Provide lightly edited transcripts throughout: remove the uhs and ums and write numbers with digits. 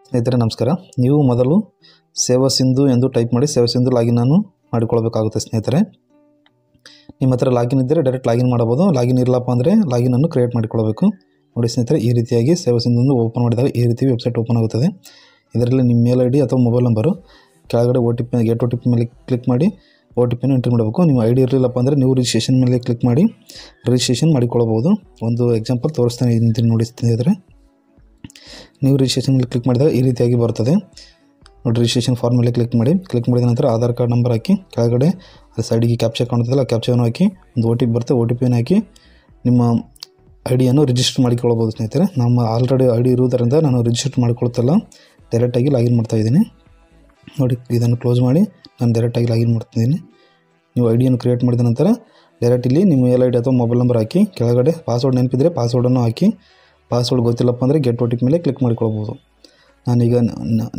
ಸ್ನೇಹಿತರೆ ನಮಸ್ಕಾರ. ನೀವು ಮೊದಲು ಸೇವಾ ಸಿಂಧು ಎಂದು ಟೈಪ್ ಮಾಡಿ ಸೇವಾ ಸಿಂಧು ಲಾಗಿನ್ ಅನ್ನು ಮಾಡಿಕೊಳ್ಳಬೇಕಾಗುತ್ತೆ. ಸ್ನೇಹಿತರೆ ನಿಮ್ಮ ಹತ್ರ ಲಾಗಿನ್ ಇದ್ದರೆ ಡೈರೆಕ್ಟ್ ಲಾಗಿನ್ ಮಾಡಬಹುದು. ಲಾಗಿನ್ ಇರಲಪ್ಪ ಅಂದರೆ ಲಾಗಿನ್ ಅನ್ನು ಕ್ರಿಯೇಟ್ ಮಾಡಿಕೊಳ್ಳಬೇಕು. ನೋಡಿ ಸ್ನೇಹಿತರೆ, ಈ ರೀತಿಯಾಗಿ ಸೇವಾ ಸಿಂಧು ಓಪನ್ ಮಾಡಿದಾಗ ಈ ರೀತಿ ವೆಬ್ಸೈಟ್ ಓಪನ್ ಆಗುತ್ತದೆ. ಇದರಲ್ಲಿ ನಿಮ್ಮ ಮೇಲ್ ಐ ಡಿ ಅಥವಾ ಮೊಬೈಲ್ ನಂಬರು ಕೆಳಗಡೆ ಗೆಟ್ ಒ ಟಿ ಪಿ ಮೇಲೆ ಕ್ಲಿಕ್ ಮಾಡಿ ಒ ಟಿ ಪಿನ ಎಂಟ್ರಿ ಮಾಡಬೇಕು. ನಿಮ್ಮ ಐ ಡಿ ಇರಲಿಲ್ಲಪ್ಪ ಅಂದರೆ ನೀವು ರಿಜಿಸ್ಟ್ರೇಷನ್ ಮೇಲೆ ಕ್ಲಿಕ್ ಮಾಡಿ ರಿಜಿಸ್ಟ್ರೇಷನ್ ಮಾಡಿಕೊಳ್ಳಬಹುದು. ಒಂದು ಎಕ್ಸಾಂಪಲ್ ತೋರಿಸ್ತಾನೆ ಇದ್ದೀನಿ ನೋಡಿ ಸ್ನೇಹಿತರೆ. ನೀವು ರಿಜಿಸ್ಟ್ರೇಷನ್ ಮೇಲೆ ಕ್ಲಿಕ್ ಮಾಡಿದಾಗ ಈ ರೀತಿಯಾಗಿ ಬರ್ತದೆ ನೋಡಿ. ರಿಜಿಸ್ಟ್ರೇಷನ್ ಫಾರ್ಮ್ ಮೇಲೆ ಕ್ಲಿಕ್ ಮಾಡಿದ ನಂತರ ಆಧಾರ್ ಕಾರ್ಡ್ ನಂಬರ್ ಹಾಕಿ ಕೆಳಗಡೆ ಅದು ಸೈಡಿಗೆ ಕ್ಯಾಪ್ಚಾ ಕಾಣ್ತದಲ್ಲ, ಆ ಕ್ಯಾಪ್ಚಾವನ್ನು ಹಾಕಿ ಒಂದು ಒ ಟಿ ಪಿ ಬರುತ್ತೆ, ಒ ಟಿ ಪಿನ ಹಾಕಿ ನಿಮ್ಮ ಐ ಡಿಯನ್ನು ರಿಜಿಸ್ಟರ್ ಮಾಡಿಕೊಳ್ಳಬಹುದು. ಸ್ನೇಹಿತರೆ ನಮ್ಮ ಆಲ್ರೆಡಿ ಐ ಡಿ ಇರುವುದರಿಂದ ನಾನು ರಿಜಿಸ್ಟರ್ ಮಾಡಿಕೊಳ್ತಿಲ್ಲ, ಡೈರೆಕ್ಟಾಗಿ ಲಾಗಿನ್ ಮಾಡ್ತಾಯಿದ್ದೀನಿ. ನೋಡಿ ಇದನ್ನು ಕ್ಲೋಸ್ ಮಾಡಿ ನಾನು ಡೈರೆಕ್ಟಾಗಿ ಲಾಗಿನ್ ಮಾಡ್ತಿದ್ದೀನಿ. ನೀವು ಐ ಡಿಯನ್ನು ಕ್ರಿಯೇಟ್ ಮಾಡಿದ ನಂತರ ಡೈರೆಕ್ಟ್ ಇಲ್ಲಿ ನಿಮ್ಮ ಮೇಲ್ ಐ ಡಿ ಅಥವಾ ಮೊಬೈಲ್ ನಂಬರ್ ಹಾಕಿ ಕೆಳಗಡೆ ಪಾಸ್ವರ್ಡ್ ನೆನಪಿದ್ರೆ ಪಾಸ್ವರ್ಡನ್ನು ಹಾಕಿ, ಪಾಸ್ವರ್ಡ್ ಗೊತ್ತಿಲ್ಲಪ್ಪ ಅಂದರೆ ಗೆಟ್ ಒ ಟಿ ಪಿ ಮೇಲೆ ಕ್ಲಿಕ್ ಮಾಡಿಕೊಳ್ಬೋದು. ನಾನೀಗ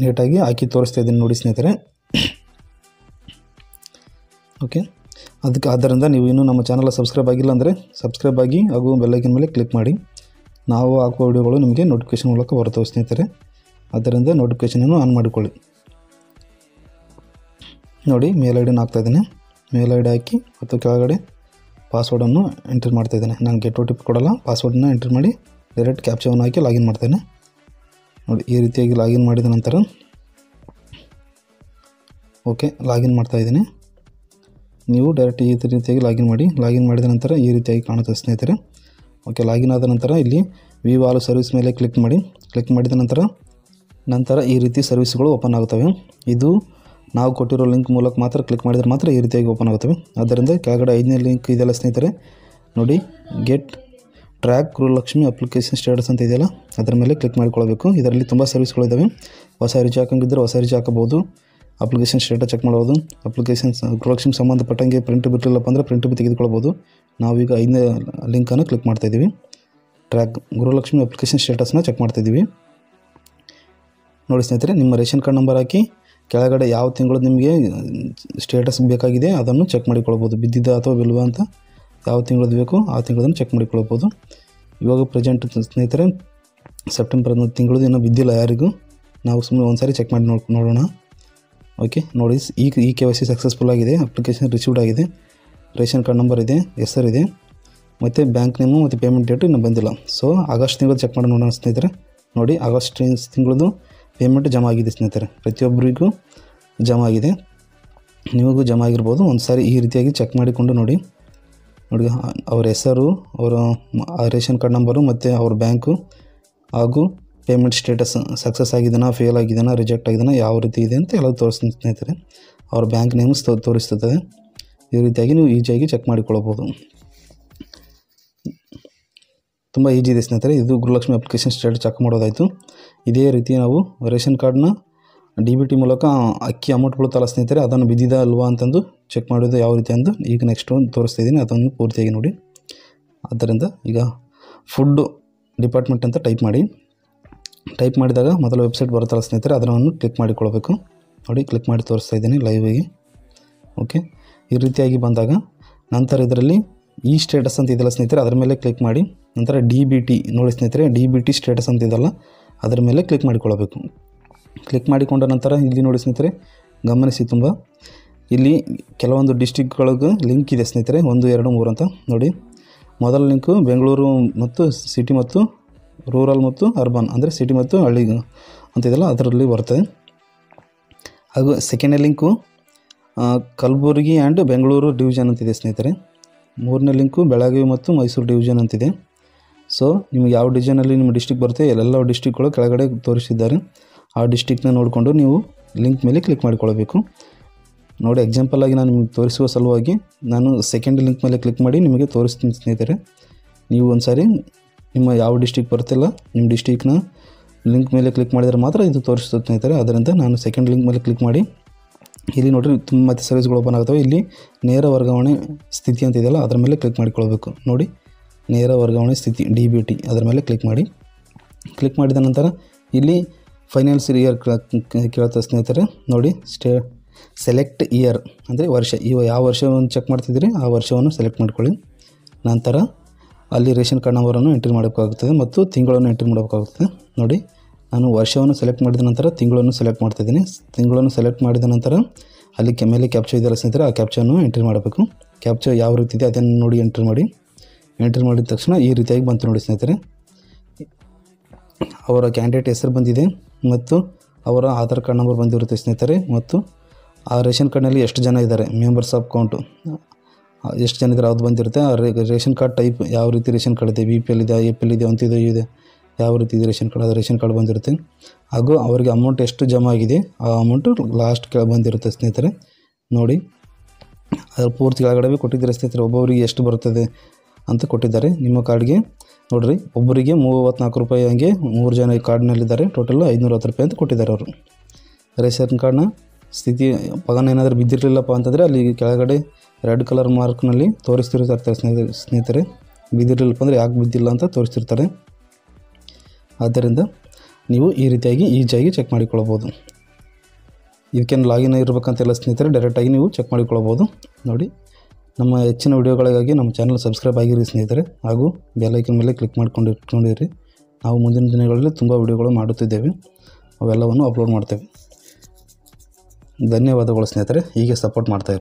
ನೀಟಾಗಿ ಹಾಕಿ ತೋರಿಸ್ತಾ ಇದ್ದೀನಿ ನೋಡಿ ಸ್ನೇಹಿತರೆ. ಓಕೆ, ಆದ್ದರಿಂದ ನೀವು ಇನ್ನೂ ನಮ್ಮ ಚಾನಲ್ ಸಬ್ಸ್ಕ್ರೈಬ್ ಆಗಿಲ್ಲ ಅಂದರೆ ಸಬ್ಸ್ಕ್ರೈಬ್ ಆಗಿ ಹಾಗೂ ಬೆಲ್ಲೈಕನ್ ಮೇಲೆ ಕ್ಲಿಕ್ ಮಾಡಿ. ನಾವು ಹಾಕುವ ವಿಡಿಯೋಗಳು ನಿಮಗೆ ನೋಟಿಫಿಕೇಷನ್ ಮೂಲಕ ಬರ್ತವೆ ಸ್ನೇಹಿತರೆ. ಆದ್ದರಿಂದ ನೋಟಿಫಿಕೇಷನನ್ನು ಆನ್ ಮಾಡಿಕೊಳ್ಳಿ. ನೋಡಿ ಮೇಲ್ ಐ ಡಿನ ಹಾಕ್ತಾಯಿದ್ದೀನಿ. ಮೇಲ್ ಐ ಡಿ ಹಾಕಿ ಮತ್ತು ಕೆಳಗಡೆ ಪಾಸ್ವರ್ಡನ್ನು ಎಂಟ್ರಿ ಮಾಡ್ತಾಯಿದ್ದೇನೆ. ನಾನು ಗೆಟ್ ಒ ಟಿ ಪಿ ಕೊಡೋಲ್ಲ, ಪಾಸ್ವರ್ಡನ್ನ ಎಂಟ್ರಿ ಮಾಡಿ ಡೈರೆಕ್ಟ್ ಕ್ಯಾಪ್ಚಾವನ್ನು ಹಾಕಿ ಲಾಗಿನ್ ಮಾಡ್ತೇನೆ. ನೋಡಿ ಈ ರೀತಿಯಾಗಿ ಲಾಗಿನ್ ಮಾಡಿದ ನಂತರ ಓಕೆ ಲಾಗಿನ್ ಮಾಡ್ತಾಯಿದ್ದೀನಿ. ನೀವು ಡೈರೆಕ್ಟ್ ಈ ರೀತಿಯಾಗಿ ಲಾಗಿನ್ ಮಾಡಿ. ಲಾಗಿನ್ ಮಾಡಿದ ನಂತರ ಈ ರೀತಿಯಾಗಿ ಕಾಣುತ್ತೆ ಸ್ನೇಹಿತರೆ. ಓಕೆ, ಲಾಗಿನ್ ಆದ ನಂತರ ಇಲ್ಲಿ ವ್ಯೂ ಆಲ್ ಸರ್ವಿಸ್ ಮೇಲೆ ಕ್ಲಿಕ್ ಮಾಡಿ. ಕ್ಲಿಕ್ ಮಾಡಿದ ನಂತರ ಈ ರೀತಿ ಸರ್ವಿಸ್ಗಳು ಓಪನ್ ಆಗುತ್ತವೆ. ಇದು ನಾವು ಕೊಟ್ಟಿರೋ ಲಿಂಕ್ ಮೂಲಕ ಮಾತ್ರ ಕ್ಲಿಕ್ ಮಾಡಿದರೆ ಮಾತ್ರ ಈ ರೀತಿಯಾಗಿ ಓಪನ್ ಆಗುತ್ತವೆ. ಆದ್ದರಿಂದ ಕೆಳಗಡೆ 5ನೇ ಲಿಂಕ್ ಇದೆಯಲ್ಲ ಸ್ನೇಹಿತರೆ, ನೋಡಿ get track Gruhalakshmi application status ಅಂತ ಇದೆಯಲ್ಲ, ಅದರ ಮೇಲೆ ಕ್ಲಿಕ್ ಮಾಡಿಕೊಳ್ಬೇಕು. ಇದರಲ್ಲಿ ತುಂಬ ಸರ್ವಿಸ್ಗಳಿದ್ದಾವೆ. ಹೊಸ ರೀಚಾರ್ಜ್ ಹಾಕಂಗಿದ್ದರೆ ಹೊಸ ರೀಚಾರ್ಜ್ ಹಾಕಬಹುದು, ಅಪ್ಲಿಕೇಶನ್ ಸ್ಟೇಟಸ್ ಚೆಕ್ ಮಾಡ್ಬೋದು, ಅಪ್ಲಿಕೇಶನ್ ಗೃಹಲಕ್ಷ್ಮಿಗೆ ಸಂಬಂಧಪಟ್ಟಂಗೆ ಪ್ರಿಂಟ್ ಬಿಟ್ಟಿಲ್ಲಪ್ಪ ಅಂದರೆ ಪ್ರಿಂಟ್ ತೆಗೆದುಕೊಳ್ಬೋದು. ನಾವೀಗ 5ನೇ ಲಿಂಕನ್ನು ಕ್ಲಿಕ್ ಮಾಡ್ತಾಯಿದ್ದೀವಿ. ಟ್ರ್ಯಾಕ್ ಗೃಹಲಕ್ಷ್ಮಿ ಅಪ್ಲಿಕೇಶನ್ ಸ್ಟೇಟಸ್ನ ಚೆಕ್ ಮಾಡ್ತಾಯಿದ್ದೀವಿ. ನೋಡಿ ಸ್ನೇಹಿತರೆ, ನಿಮ್ಮ ರೇಷನ್ ಕಾರ್ಡ್ ನಂಬರ್ ಹಾಕಿ ಕೆಳಗಡೆ ಯಾವ ತಿಂಗಳು ನಿಮಗೆ ಸ್ಟೇಟಸ್ ಬೇಕಾಗಿದೆ ಅದನ್ನು ಚೆಕ್ ಮಾಡಿಕೊಳ್ಬೋದು. ಬಿದ್ದಿದ್ದ ಅಥವಾ ಬಿಲ್ವಾ ಅಂತ ಯಾವ ತಿಂಗಳದ್ದು ಬೇಕು ಆ ತಿಂಗಳದನ್ನು ಚೆಕ್ ಮಾಡಿಕೊಳ್ಬೋದು. ಇವಾಗ ಪ್ರೆಸೆಂಟ್ ಸ್ನೇಹಿತರೆ ಸೆಪ್ಟೆಂಬರ್ ತಿಂಗಳದ್ದು ಇನ್ನೂ ಬಿದ್ದಿಲ್ಲ ಯಾರಿಗೂ. ನಾವು ಸುಮ್ಮನೆ ಒಂದು ಸಾರಿ ಚೆಕ್ ಮಾಡಿ ನೋಡೋಣ. ಓಕೆ, ನೋಡಿ ಈ KYC ಸಕ್ಸಸ್ಫುಲ್ ಆಗಿದೆ. ಅಪ್ಲಿಕೇಶನ್ ರಿಸೀವ್ಡ್ ಆಗಿದೆ. ರೇಷನ್ ಕಾರ್ಡ್ ನಂಬರ್ ಇದೆ, ಹೆಸರಿದೆ, ಮತ್ತು ಬ್ಯಾಂಕ್ ನೇಮು ಮತ್ತು ಪೇಮೆಂಟ್ ಡೇಟು ಇನ್ನೂ ಬಂದಿಲ್ಲ. ಸೊ ಆಗಸ್ಟ್ ತಿಂಗಳು ಚೆಕ್ ಮಾಡಿ ನೋಡೋಣ ಸ್ನೇಹಿತರೆ. ನೋಡಿ ಆಗಸ್ಟ್ ತಿಂಗಳದ್ದು ಪೇಮೆಂಟ್ ಜಮಾ ಆಗಿದೆ ಸ್ನೇಹಿತರೆ. ಪ್ರತಿಯೊಬ್ಬರಿಗೂ ಜಮಾ ಆಗಿದೆ, ನಿಮಗೂ ಜಮಾ ಆಗಿರ್ಬೋದು. ಒಂದು ಸಾರಿ ಈ ರೀತಿಯಾಗಿ ಚೆಕ್ ಮಾಡಿಕೊಂಡು ನೋಡಿ ಅವರ ಹೆಸರು, ಅವರ ರೇಷನ್ ಕಾರ್ಡ್ ನಂಬರು ಮತ್ತು ಅವ್ರ ಬ್ಯಾಂಕು ಹಾಗೂ ಪೇಮೆಂಟ್ ಸ್ಟೇಟಸ್ ಸಕ್ಸಸ್ ಆಗಿದೆನಾ, ಫೇಲ್ ಆಗಿದೆನಾ, ರಿಜೆಕ್ಟ್ ಆಗಿದೆನಾ, ಯಾವ ರೀತಿ ಇದೆ ಅಂತ ಎಲ್ಲ ತೋರಿಸ್ತೀನಿ ಸ್ನೇಹಿತರೆ. ಅವ್ರ ಬ್ಯಾಂಕ್ ನೇಮ್ಸ್ ತೋರಿಸ್ತದೆ. ಈ ರೀತಿಯಾಗಿ ನೀವು ಈಸಿಯಾಗಿ ಚೆಕ್ ಮಾಡಿಕೊಳ್ಬೋದು. ತುಂಬ ಈಜಿ ಇದೆ ಸ್ನೇಹಿತರೆ. ಇದು ಗೃಹಲಕ್ಷ್ಮಿ ಅಪ್ಲಿಕೇಶನ್ ಸ್ಟೇಟಸ್ ಚೆಕ್ ಮಾಡೋದಾಯಿತು. ಇದೇ ರೀತಿ ನಾವು ರೇಷನ್ ಕಾರ್ಡ್ನ DBT ಮೂಲಕ ಅಕ್ಕಿ ಅಮೌಂಟ್ ಬೀಳುತ್ತಲ್ಲ ಸ್ನೇಹಿತರೆ, ಅದನ್ನು ಬಿದ್ದಿದ ಅಲ್ವಾ ಅಂತಂದು ಚೆಕ್ ಮಾಡೋದು ಯಾವ ರೀತಿ ಅಂದು ಈಗ ನೆಕ್ಸ್ಟ್ ಒಂದು ತೋರಿಸ್ತಾ ಇದ್ದೀನಿ. ಅದನ್ನು ಪೂರ್ತಿಯಾಗಿ ನೋಡಿ. ಆದ್ದರಿಂದ ಈಗ ಫುಡ್ ಡಿಪಾರ್ಟ್ಮೆಂಟ್ ಅಂತ ಟೈಪ್ ಮಾಡಿದಾಗ ಮೊದಲ ವೆಬ್ಸೈಟ್ ಬರುತ್ತಲ್ಲ ಸ್ನೇಹಿತರೆ, ಅದನ್ನು ಕ್ಲಿಕ್ ಮಾಡಿಕೊಳ್ಬೇಕು. ನೋಡಿ ಕ್ಲಿಕ್ ಮಾಡಿ ತೋರಿಸ್ತಾ ಇದ್ದೀನಿ ಲೈವಾಗಿ. ಓಕೆ, ಈ ರೀತಿಯಾಗಿ ಬಂದಾಗ ನಂತರ ಇದರಲ್ಲಿ ಈ ಸ್ಟೇಟಸ್ ಅಂತ ಇದೆಯಲ್ಲ ಸ್ನೇಹಿತರೆ, ಅದರ ಮೇಲೆ ಕ್ಲಿಕ್ ಮಾಡಿ ನಂತರ DBT ನೋಡಿ ಸ್ನೇಹಿತರೆ, DBT ಸ್ಟೇಟಸ್ ಅಂತ ಇದೆಯಲ್ಲ ಅದರ ಮೇಲೆ ಕ್ಲಿಕ್ ಮಾಡಿಕೊಳ್ಳಬೇಕು. ಕ್ಲಿಕ್ ಮಾಡಿಕೊಂಡ ನಂತರ ಇಲ್ಲಿ ನೋಡಿ ಸ್ನೇಹಿತರೆ, ಗಮನಿಸಿ ತುಂಬ ಇಲ್ಲಿ ಕೆಲವೊಂದು ಡಿಸ್ಟಿಕ್ಗಳಿಗೆ ಲಿಂಕ್ ಇದೆ ಸ್ನೇಹಿತರೆ, 1, 2, 3 ಅಂತ ನೋಡಿ. ಮೊದಲ ಲಿಂಕು ಬೆಂಗಳೂರು ಮತ್ತು ಸಿಟಿ ಮತ್ತು ರೂರಲ್ ಮತ್ತು ಅರ್ಬನ್ ಅಂದರೆ ಸಿಟಿ ಮತ್ತು ಹಳ್ಳಿ ಅಂತಿದೆಯಲ್ಲ ಅದರಲ್ಲಿ ಬರ್ತದೆ. ಹಾಗೂ ಸೆಕೆಂಡ್ನೇ link Kalaburagi and Bengaluru division ಅಂತಿದೆ ಸ್ನೇಹಿತರೆ. 3ನೇ ಲಿಂಕು ಬೆಳಗಾವಿ ಮತ್ತು ಮೈಸೂರು ಡಿವಿಷನ್ ಅಂತಿದೆ. ಸೊ ನಿಮಗೆ ಯಾವ ಡಿವಿಷನಲ್ಲಿ ನಿಮ್ಮ ಡಿಸ್ಟಿಕ್ ಬರುತ್ತೆ ಎಲ್ಲ ಡಿಸ್ಟಿಕ್ಗಳು ಕೆಳಗಡೆ ತೋರಿಸಿದ್ದಾರೆ. ಆ ಡಿಸ್ಟಿಕ್ನ ನೋಡಿಕೊಂಡು ನೀವು ಲಿಂಕ್ ಮೇಲೆ ಕ್ಲಿಕ್ ಮಾಡಿಕೊಳ್ಬೇಕು. ನೋಡಿ ಎಕ್ಸಾಂಪಲ್ ಆಗಿ ನಾನು ನಿಮಗೆ ತೋರಿಸುವ ಸಲುವಾಗಿ ನಾನು ಸೆಕೆಂಡ್ ಲಿಂಕ್ ಮೇಲೆ ಕ್ಲಿಕ್ ಮಾಡಿ ನಿಮಗೆ ತೋರಿಸ್ತೀನಿ ಸ್ನೇಹಿತರೆ. ನೀವು ಒಂದು ಸಾರಿ ನಿಮ್ಮ ಯಾವ ಡಿಸ್ಟಿಕ್ ಬರುತ್ತಿಲ್ಲ ನಿಮ್ಮ ಡಿಸ್ಟಿಕ್ನ ಲಿಂಕ್ ಮೇಲೆ ಕ್ಲಿಕ್ ಮಾಡಿದರೆ ಮಾತ್ರ ಇದು ತೋರಿಸ್ತದೆ ಸ್ನೇಹಿತರೆ. ಅದರಿಂದ ನಾನು ಸೆಕೆಂಡ್ ಲಿಂಕ್ ಮೇಲೆ ಕ್ಲಿಕ್ ಮಾಡಿ ಇಲ್ಲಿ ನೋಡಿರಿ ತುಂಬ ಮತ್ತೆ ಸರ್ವಿಸ್ಗಳು ಓಪನ್ ಆಗ್ತವೆ. ಇಲ್ಲಿ ನೇರ ವರ್ಗಾವಣೆ ಸ್ಥಿತಿ ಅಂತ ಇದೆಯಲ್ಲ ಅದರ ಮೇಲೆ ಕ್ಲಿಕ್ ಮಾಡಿಕೊಳ್ಬೇಕು. ನೋಡಿ ನೇರ ವರ್ಗಾವಣೆ ಸ್ಥಿತಿ DBT ಅದರ ಮೇಲೆ ಕ್ಲಿಕ್ ಮಾಡಿ. ಕ್ಲಿಕ್ ಮಾಡಿದ ನಂತರ ಇಲ್ಲಿ ಫೈನಾನ್ಸಿಯಲ್ ಇಯರ್ ಕೇಳ್ತಾ ಸ್ನೇಹಿತರೆ. ನೋಡಿ ಸೆಲೆಕ್ಟ್ ಇಯರ್ ಅಂದರೆ ವರ್ಷ, ಯಾವ ವರ್ಷವನ್ನು ಚೆಕ್ ಮಾಡ್ತಿದ್ದೀರಿ ಆ ವರ್ಷವನ್ನು ಸೆಲೆಕ್ಟ್ ಮಾಡ್ಕೊಳ್ಳಿ. ನಂತರ ಅಲ್ಲಿ ರೇಷನ್ ಕಾರ್ಡ್ ನಂಬರನ್ನು ಎಂಟ್ರಿ ಮಾಡಬೇಕಾಗುತ್ತದೆ ಮತ್ತು ತಿಂಗಳನ್ನು ಎಂಟ್ರಿ ಮಾಡಬೇಕಾಗುತ್ತದೆ. ನೋಡಿ ನಾನು ವರ್ಷವನ್ನು ಸೆಲೆಕ್ಟ್ ಮಾಡಿದ ನಂತರ ತಿಂಗಳನ್ನು ಸೆಲೆಕ್ಟ್ ಮಾಡ್ತಾಯಿದ್ದೀನಿ. ತಿಂಗಳನ್ನು ಸೆಲೆಕ್ಟ್ ಮಾಡಿದ ನಂತರ ಅಲ್ಲಿ ಮೇಲೆ ಕ್ಯಾಪ್ಚಾ ಇದೆಯಲ್ಲ ಸ್ನೇಹಿತರೆ, ಆ ಕ್ಯಾಪ್ಚಾನು ಎಂಟ್ರಿ ಮಾಡಬೇಕು. ಕ್ಯಾಪ್ಚಾ ಯಾವ ರೀತಿ ಇದೆ ಅದನ್ನು ನೋಡಿ ಎಂಟ್ರಿ ಮಾಡಿದ ತಕ್ಷಣ ಈ ರೀತಿಯಾಗಿ ಬಂತು ನೋಡಿ ಸ್ನೇಹಿತರೆ. ಅವರ ಕ್ಯಾಂಡಿಡೇಟ್ ಹೆಸರು ಬಂದಿದೆ ಮತ್ತು ಅವರ ಆಧಾರ್ ಕಾರ್ಡ್ ನಂಬರ್ ಬಂದಿರುತ್ತೆ ಸ್ನೇಹಿತರೆ. ಮತ್ತು ಆ ರೇಷನ್ ಕಾರ್ಡ್ನಲ್ಲಿ ಎಷ್ಟು ಜನ ಇದ್ದಾರೆ, ಮೆಂಬರ್ಸ್ ಆಫ್ ಕೌಂಟು ಎಷ್ಟು ಜನ ಇದ್ದಾರೆ ಅದು ಬಂದಿರುತ್ತೆ. ಆ ರೇಷನ್ ಕಾರ್ಡ್ ಟೈಪ್ ಯಾವ ರೀತಿ ರೇಷನ್ ಕಾರ್ಡ್ ಇದೆ, BPL ಇದೆ, APL ಇದೆ, ಅಂತ್ಯೋದಯ ಇದೆ, ಯಾವ ರೀತಿ ಇದೆ ರೇಷನ್ ಕಾರ್ಡ್, ಅದು ರೇಷನ್ ಕಾರ್ಡ್ ಬಂದಿರುತ್ತೆ. ಹಾಗೂ ಅವರಿಗೆ ಅಮೌಂಟ್ ಎಷ್ಟು ಜಮಾ ಆಗಿದೆ ಆ ಅಮೌಂಟು ಲಾಸ್ಟ್ ಕೆಳಗೆ ಬಂದಿರುತ್ತೆ ಸ್ನೇಹಿತರೆ. ನೋಡಿ ಅದ್ರ ಪೂರ್ತಿ ಕೆಳಗಡೆ ಕೊಟ್ಟಿದ್ದಾರೆ ಸ್ನೇಹಿತರೆ. ಒಬ್ಬೊಬ್ಬರಿಗೆ ಎಷ್ಟು ಬರುತ್ತದೆ ಅಂತ ಕೊಟ್ಟಿದ್ದಾರೆ. ನಿಮ್ಮ ಕಾರ್ಡ್ಗೆ ನೋಡಿರಿ, ಒಬ್ಬರಿಗೆ 34 ರೂಪಾಯಿ, ಹಂಗೆ 3 ಜನ ಈ ಕಾರ್ಡ್ನಲ್ಲಿದ್ದಾರೆ. ಟೋಟಲ್ 510 ರೂಪಾಯಿ ಅಂತ ಕೊಟ್ಟಿದ್ದಾರೆ ಅವರು. ರೇಷನ್ ಕಾರ್ಡ್ನ ಸ್ಥಿತಿ ಪಗನ ಏನಾದರೂ ಬಿದ್ದಿರಲಿಲ್ಲಪ್ಪ ಅಂತಂದರೆ ಅಲ್ಲಿ ಕೆಳಗಡೆ ರೆಡ್ ಕಲರ್ ಮಾರ್ಕ್ನಲ್ಲಿ ತೋರಿಸ್ತಿರ್ತಾರೆ ಸ್ನೇಹಿತರೆ. ಬಿದ್ದಿರಲಿಲ್ಲಪ್ಪ ಅಂದರೆ ಯಾಕೆ ಬಿದ್ದಿಲ್ಲ ಅಂತ ತೋರಿಸ್ತಿರ್ತಾರೆ. ಆದ್ದರಿಂದ ನೀವು ಈ ರೀತಿಯಾಗಿ ಈಜಿಯಾಗಿ ಚೆಕ್ ಮಾಡಿಕೊಳ್ಳಬಹುದು. ಇದಕ್ಕೇನು ಲಾಗಿನ್ ಇರಬೇಕಂತೆಲ್ಲ ಸ್ನೇಹಿತರೆ, ಡೈರೆಕ್ಟಾಗಿ ನೀವು ಚೆಕ್ ಮಾಡಿಕೊಳ್ಳಬಹುದು. ನೋಡಿ, ನಮ್ಮ ಹೆಚ್ಚಿನ ವಿಡಿಯೋಗಳಿಗಾಗಿ ನಮ್ಮ ಚಾನಲ್ ಸಬ್ಸ್ಕ್ರೈಬ್ ಆಗಿರಿ ಸ್ನೇಹಿತರೆ. ಹಾಗೂ ಬೆಲ್ಲೈಕನ್ ಮೇಲೆ ಕ್ಲಿಕ್ ಮಾಡ್ಕೊಂಡು ಇಟ್ಕೊಂಡಿರಿ. ನಾವು ಮುಂದಿನ ದಿನಗಳಲ್ಲಿ ತುಂಬ ವಿಡಿಯೋಗಳು ಮಾಡುತ್ತಿದ್ದೇವೆ, ಅವೆಲ್ಲವನ್ನು ಅಪ್ಲೋಡ್ ಮಾಡ್ತೇವೆ. ಧನ್ಯವಾದಗಳು ಸ್ನೇಹಿತರೆ. ಹೀಗೆ ಸಪೋರ್ಟ್ ಮಾಡ್ತಾಯಿರಿ.